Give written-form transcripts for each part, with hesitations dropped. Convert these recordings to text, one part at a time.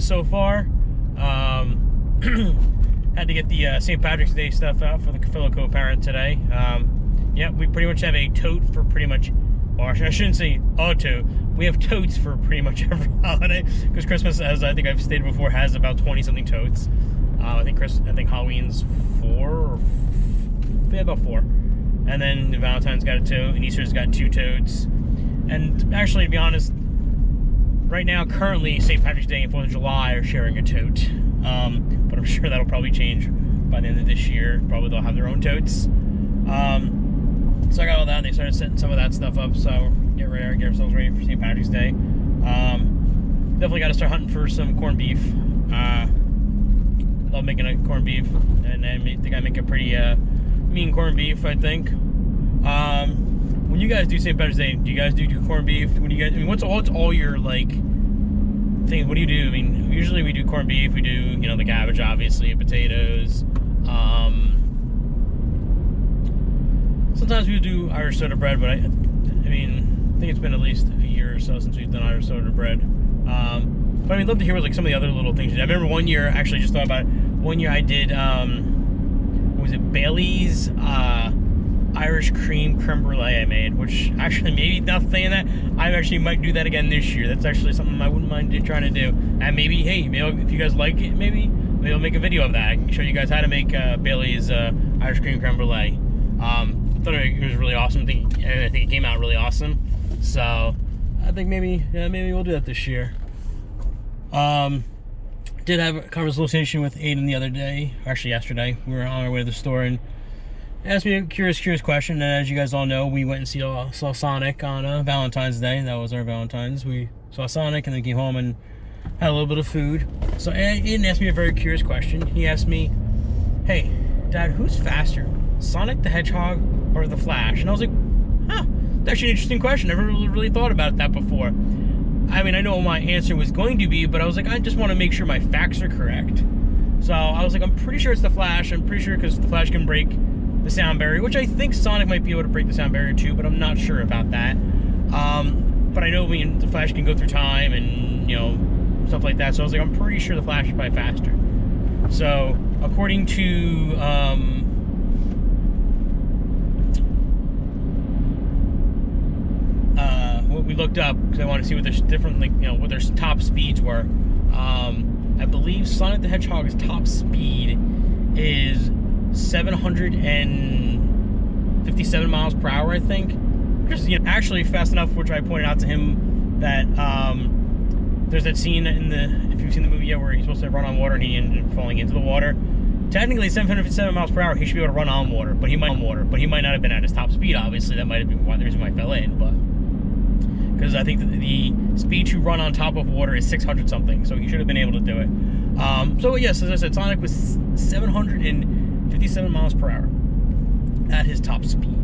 days so far. Had to get the St. Patrick's Day stuff out for the fellow co-parent today. Yeah, we pretty much have a tote for pretty much, or I shouldn't say a tote. We have totes for pretty much every holiday, because Christmas, as I think I've stated before, has about 20-something totes. I think Halloween's 4 or about 4, and then Valentine's got a tote, and Easter's got 2 totes. And actually, to be honest, right now, currently, St. Patrick's Day and 4th of July are sharing a tote. But I'm sure that'll probably change by the end of this year. Probably they'll have their own totes. So I got all that, and they started setting some of that stuff up, so get ourselves ready for St. Patrick's Day. Definitely got to start hunting for some corned beef. Love making a corned beef, and I think I make a pretty mean corned beef, I think. When you guys do St. Patrick's Day, do you guys do corned beef? When you guys, I mean, what's all your like things? What do you do? I mean, usually we do corned beef. We do, you know, the cabbage, obviously, potatoes. Sometimes we do Irish soda bread, but I mean, I think it's been at least a year or so since we've done Irish soda bread. But I mean, I'd love to hear what, like, some of the other little things you did. I remember one year, actually, just thought about it. One year I did, what was it, Bailey's Irish creme brulee I made, which actually, maybe not saying that, I actually might do that again this year. That's actually something I wouldn't mind trying to do. And maybe, hey, maybe if you guys like it, maybe I'll make a video of that. I can show you guys how to make Bailey's Irish creme brulee. I thought it was really awesome. I think it came out really awesome. So I think maybe we'll do that this year. Did have a conversation with Aiden the other day, actually yesterday. We were on our way to the store and asked me a curious question. And as you guys all know, we went and saw Sonic on Valentine's Day. That was our Valentine's. We saw Sonic and then came home and had a little bit of food. So Aiden asked me a very curious question. He asked me, "Hey, Dad, who's faster, Sonic the Hedgehog or the Flash?" And I was like, huh, that's actually an interesting question. Never really thought about that before. I mean, I know what my answer was going to be, but I was like, I just want to make sure my facts are correct. So I was like, I'm pretty sure it's the Flash. I'm pretty sure because the Flash can break the sound barrier, which I think Sonic might be able to break the sound barrier too, but I'm not sure about that. But I know the Flash can go through time and, you know, stuff like that. So I was like, I'm pretty sure the Flash is probably faster. So according to what we looked up, because I want to see what their different, like, you know, what their top speeds were. I believe Sonic the Hedgehog's top speed is 757 miles per hour, I think, which is, you know, actually fast enough. Which I pointed out to him that there's that scene if you've seen the movie yet, where he's supposed to run on water and he ended up falling into the water. Technically, 757 miles per hour, he should be able to run on water, but he might not have been at his top speed. Obviously, that might have been the reason why he fell in, but because I think that the speed to run on top of water is 600 something, so he should have been able to do it. So yes, as I said, Sonic was 757 miles per hour at his top speed.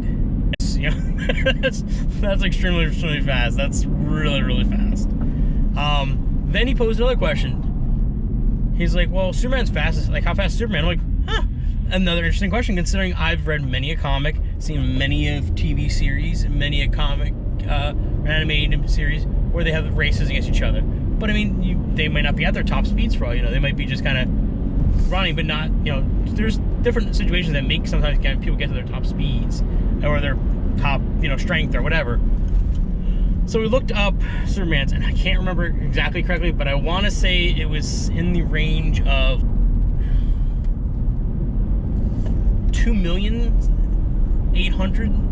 Yes, you know, that's extremely fast. That's really fast. Then he posed another question. He's like, well, Superman's fastest. Like, how fast is Superman? I'm like, huh. Another interesting question, considering I've read many a comic, seen many of TV series, many a comic, animated series where they have races against each other. But I mean, they might not be at their top speeds for all you know. They might be just kind of running, but not, you know, there's different situations that make sometimes people get to their top speeds or their top, you know, strength or whatever. So we looked up Superman's, and I can't remember exactly correctly, but I want to say it was in the range of 2,800,000.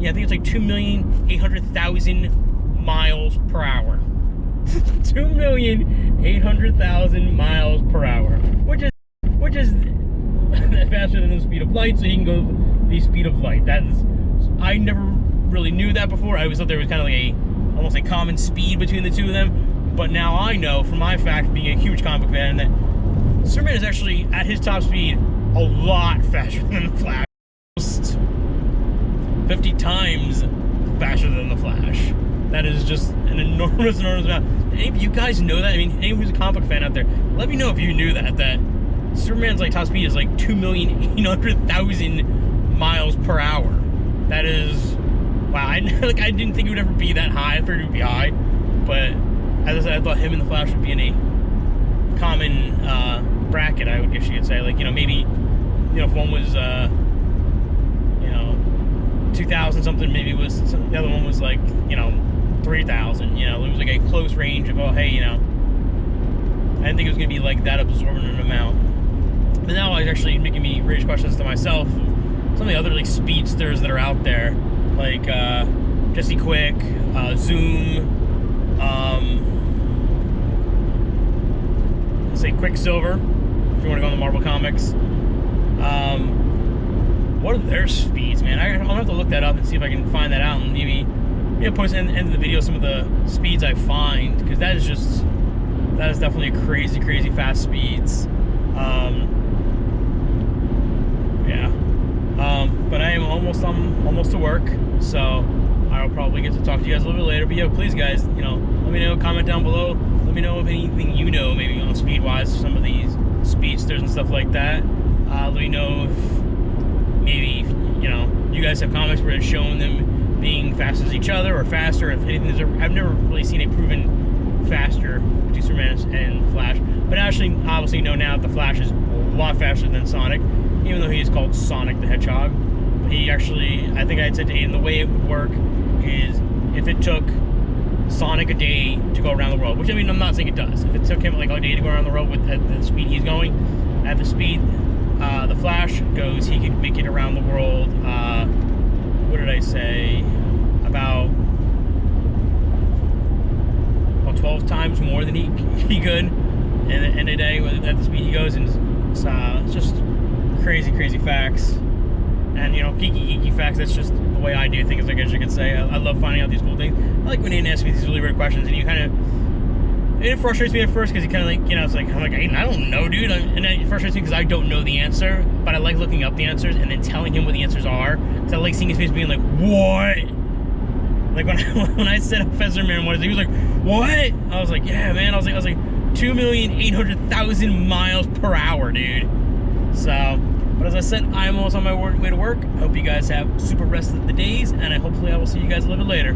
Yeah, I think it's like 2,800,000 miles per hour. 2,800,000 miles per hour, which is faster than the speed of light. So he can go the speed of light. That is, I never really knew that before. I always thought there was kind of like almost a common speed between the two of them. But now I know, from my fact, being a huge comic fan, that Superman is actually at his top speed a lot faster than the Flash. 50 times faster than the Flash. That is just an enormous amount. Any of you guys know that? I mean, anyone who's a comic book fan out there, let me know if you knew that Superman's like top speed is like 2,800,000 miles per hour. That is, wow. I didn't think it would ever be that high. I figured it would be high, but as I said, I thought him and the Flash would be in a common bracket, I would guess you could say. Like, maybe, if one was, 2,000 something, maybe it was, the other one was like, 3,000, it was like a close range of, oh, hey, I didn't think it was going to be like that absorbent an amount. But now it's actually making me raise questions to myself. Some of the other, like, speedsters that are out there, like, Jesse Quick, Zoom, let's say Quicksilver, if you want to go on the Marvel Comics. What are their speeds, man? I'm gonna have to look that up and see if I can find that out, and maybe post at the end of the video some of the speeds I find, because that is definitely a crazy fast speeds. But I am almost to work, so I'll probably get to talk to you guys a little bit later. But please, guys, let me know, comment down below. Let me know if anything maybe on speed-wise, some of these speedsters and stuff like that. Let me know if maybe you guys have comics where it's showing them being fast as each other or faster. If anything, I've never really seen a proven faster between Superman and Flash. But actually, obviously, now that the Flash is a lot faster than Sonic, even though he is called Sonic the Hedgehog. He actually, I think I had said to Aiden, the way it would work is if it took Sonic a day to go around the world, which, I'm not saying it does. If it took him like a day to go around the world at the speed he's going, at the speed the Flash goes, he could make it around the world, what did I say, about 12 times more than he could in a day at the speed he goes, and it's just crazy facts. And, geeky facts, that's just the way I do things, I guess you could say. I love finding out these cool things. I like when Aiden asks me these really weird questions, and it frustrates me at first, because he kind of like, it's like, I'm like, Aiden, I don't know, dude. And it frustrates me because I don't know the answer, but I like looking up the answers and then telling him what the answers are, because I like seeing his face being like, what? Like, when I said Professor Man, what is it? He was like, what? I was like, yeah, man. I was like 2,800,000 miles per hour, dude. So, but as I said, I'm almost on my way to work. I hope you guys have super rest of the days, and hopefully I will see you guys a little bit later.